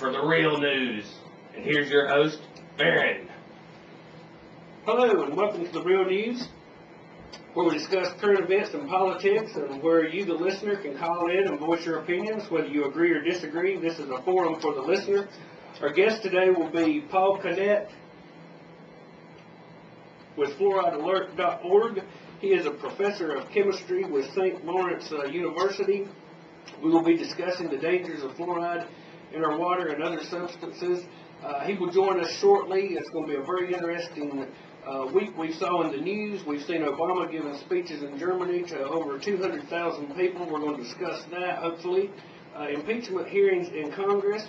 for the real news. And here's your host, Aaron. Hello, and welcome to The Real News, where we discuss current events and politics, and where you, the listener, can call in and voice your opinions, whether you agree or disagree. This is a forum for the listener. Our guest today will be Paul Cadet with fluoridealert.org. He is a professor of chemistry with St. Lawrence University. We will be discussing the dangers of fluoride in our water and other substances. He will join us shortly. It's going to be a very interesting week. We saw in the news, we've seen Obama giving speeches in Germany to over 200,000 people. We're going to discuss that, hopefully. Impeachment hearings in Congress,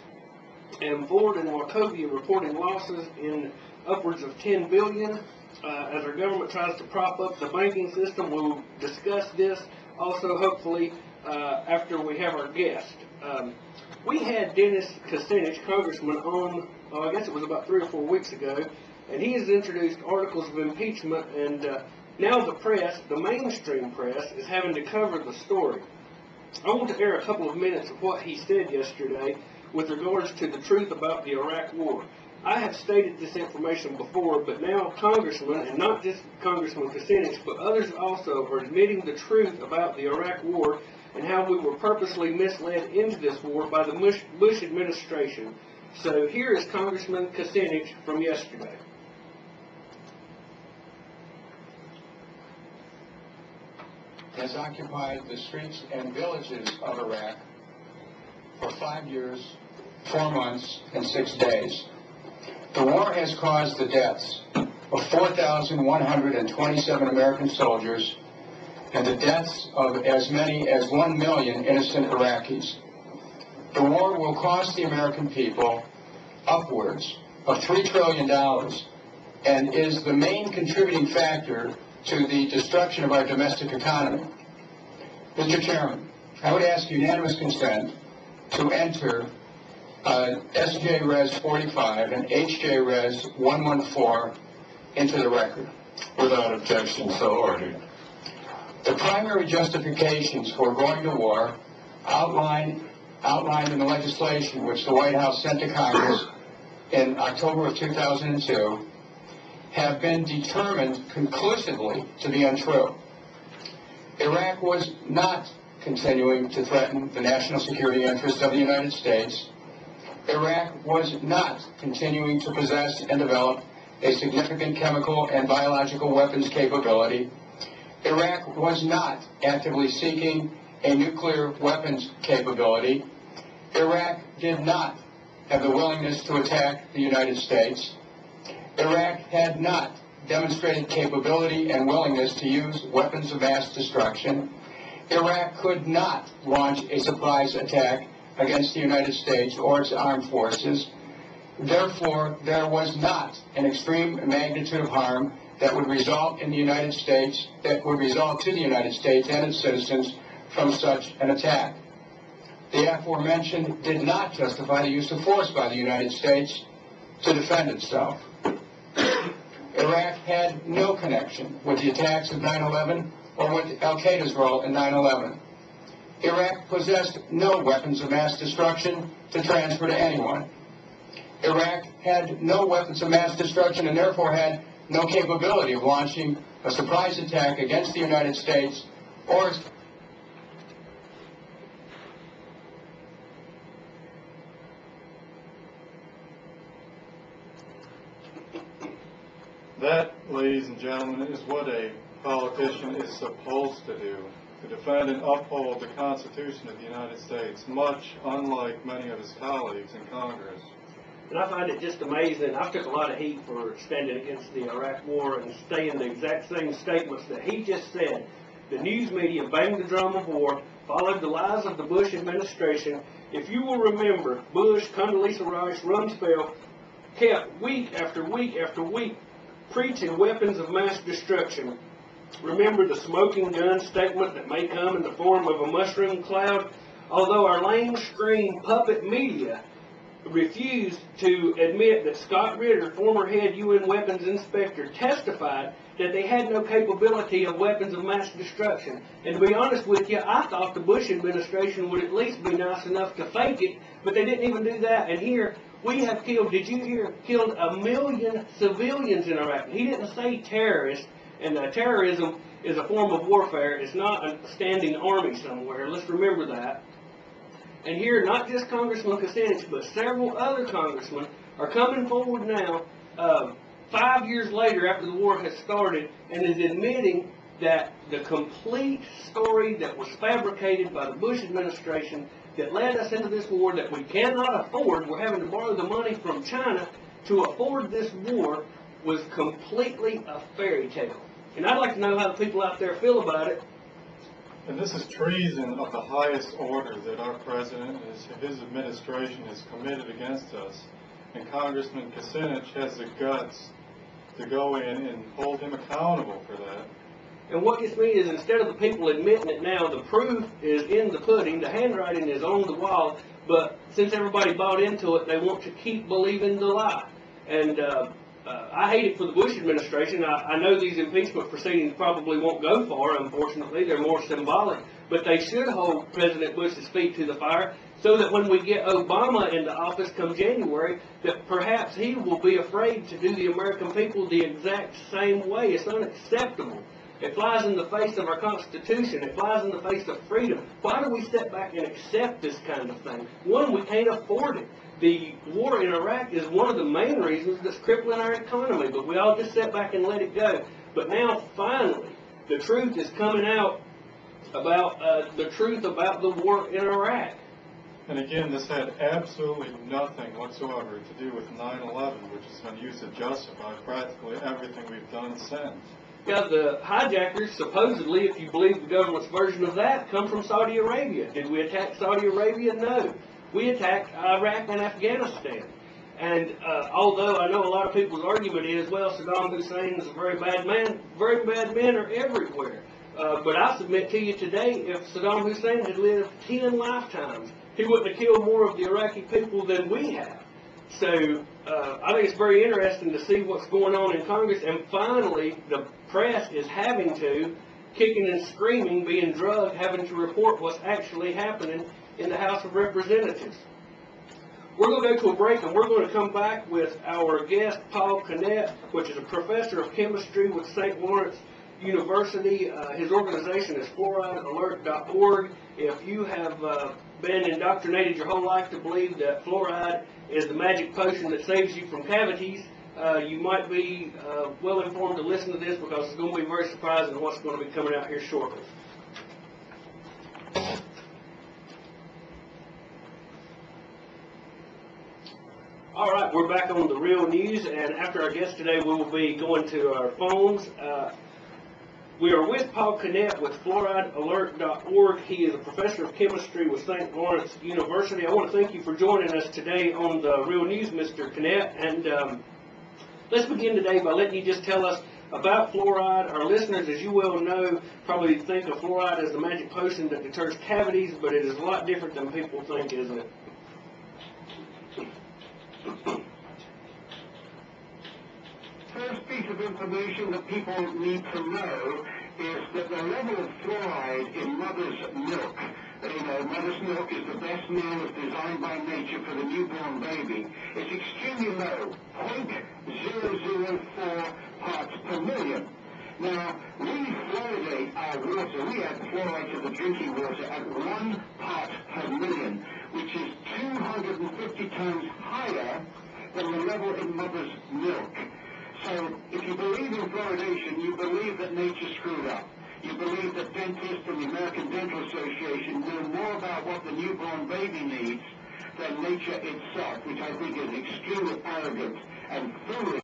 and Ford and Wachovia reporting losses in upwards of $10 billion. As our government tries to prop up the banking system, we'll discuss this also, hopefully, after we have our guest. We had Dennis Kucinich, Congressman, on, I guess it was about 3 or 4 weeks ago, and he has introduced articles of impeachment, and now the press, the mainstream press, is having to cover the story. I want to air a couple of minutes of what he said yesterday with regards to the truth about the Iraq War. I have stated this information before, but now congressmen, and not just Congressman Kucinich, but others also are admitting the truth about the Iraq War and how we were purposely misled into this war by the Bush administration. So here is Congressman Kucinich from yesterday. Has occupied the streets and villages of Iraq for 5 years, 4 months, and 6 days. The war has caused the deaths of 4,127 American soldiers and the deaths of as many as 1 million innocent Iraqis. The war will cost the American people upwards of $3 trillion and is the main contributing factor to the destruction of our domestic economy. Mr. Chairman, I would ask unanimous consent to enter SJ Res 45 and HJ Res 114 into the record. Without objection, so ordered. The primary justifications for going to war outlined in the legislation which the White House sent to Congress in October of 2002 have been determined conclusively to be untrue. Iraq was not continuing to threaten the national security interests of the United States. Iraq was not continuing to possess and develop a significant chemical and biological weapons capability. Iraq was not actively seeking a nuclear weapons capability. Iraq did not have the willingness to attack the United States. Iraq had not demonstrated capability and willingness to use weapons of mass destruction. Iraq could not launch a surprise attack against the United States or its armed forces. Therefore, there was not an extreme magnitude of harm that would result in the United States, that would result to the United States and its citizens from such an attack. The aforementioned did not justify the use of force by the United States to defend itself. Iraq had no connection with the attacks of 9/11 or with Al-Qaeda's role in 9/11. Iraq possessed no weapons of mass destruction to transfer to anyone. Iraq had no weapons of mass destruction and therefore had no capability of launching a surprise attack against the United States or its... That, ladies and gentlemen, is what a politician is supposed to do, to defend and uphold the Constitution of the United States, much unlike many of his colleagues in Congress. And I find it just amazing. I took a lot of heat for standing against the Iraq War and saying the exact same statements that he just said. The news media banged the drum of war, followed the lies of the Bush administration. If you will remember, Bush, Condoleezza Rice, Rumsfeld kept week after week after week preaching weapons of mass destruction. Remember the smoking gun statement that may come in the form of a mushroom cloud? Although our lamestream puppet media refused to admit that Scott Ritter, former head UN weapons inspector, testified that they had no capability of weapons of mass destruction. And to be honest with you, I thought the Bush administration would at least be nice enough to fake it, but they didn't even do that. And here, we have killed, did you hear, killed 1 million civilians in Iraq. He didn't say terrorists, and terrorism is a form of warfare. It's not a standing army somewhere. Let's remember that. And here, not just Congressman Kucinich, but several other congressmen are coming forward now, 5 years later after the war has started, and is admitting that the complete story that was fabricated by the Bush administration that led us into this war that we cannot afford, we're having to borrow the money from China to afford this war, was completely a fairy tale. And I'd like to know how the people out there feel about it. And this is treason of the highest order that our president and his administration has committed against us. And Congressman Kucinich has the guts to go in and hold him accountable for that. And what gets me is instead of the people admitting it now, the proof is in the pudding, the handwriting is on the wall, but since everybody bought into it, they want to keep believing the lie. And I hate it for the Bush administration. I know these impeachment proceedings probably won't go far, unfortunately. They're more symbolic. But they should hold President Bush's feet to the fire so that when we get Obama into office come January, that perhaps he will be afraid to do the American people the exact same way. It's unacceptable. It flies in the face of our Constitution. It flies in the face of freedom. Why do we sit back and accept this kind of thing? One, we can't afford it. The war in Iraq is one of the main reasons that's crippling our economy, but we all just sit back and let it go. But now, finally, the truth is coming out about the war in Iraq. And again, this had absolutely nothing whatsoever to do with 9/11, which has been used to justify practically everything we've done since. Yeah, the hijackers, supposedly, if you believe the government's version of that, come from Saudi Arabia. Did we attack Saudi Arabia? No. We attacked Iraq and Afghanistan. And although I know a lot of people's argument is, well, Saddam Hussein is a very bad man, very bad men are everywhere. But I submit to you today, if Saddam Hussein had lived 10 lifetimes, he wouldn't have killed more of the Iraqi people than we have. So I think it's very interesting to see what's going on in Congress. And finally, the press is having to, kicking and screaming, being drugged, having to report what's actually happening in the House of Representatives. We're going to go to a break, and we're going to come back with our guest, Paul Canet, which is a professor of chemistry with St. Lawrence University. His organization is fluoridealert.org. If you have been indoctrinated your whole life to believe that fluoride is the magic potion that saves you from cavities, you might be well informed to listen to this, because it's going to be very surprising what's going to be coming out here shortly. All right, we're back on the Real News, and after our guest today, we will be going to our phones. We are with Paul Canet with fluoridealert.org. He is a professor of chemistry with St. Lawrence University. I want to thank you for joining us today on the Real News, Mr. Canet. And let's begin today by letting you just tell us about fluoride. Our listeners, as you well know, probably think of fluoride as the magic potion that deters cavities, but it is a lot different than people think, isn't it? First piece of information that people need to know is that the level of fluoride in mother's milk, mother's milk is the best meal as designed by nature for the newborn baby. It's extremely low, 0.004 parts per million. Now, we fluoridate our water. We add fluoride to the drinking water at 1 part per million, which is 250 times higher than the level in mother's milk. So, if you believe in fluoridation, you believe that nature screwed up. You believe that dentists and the American Dental Association know more about what the newborn baby needs than nature itself, which I think is extremely arrogant and foolish.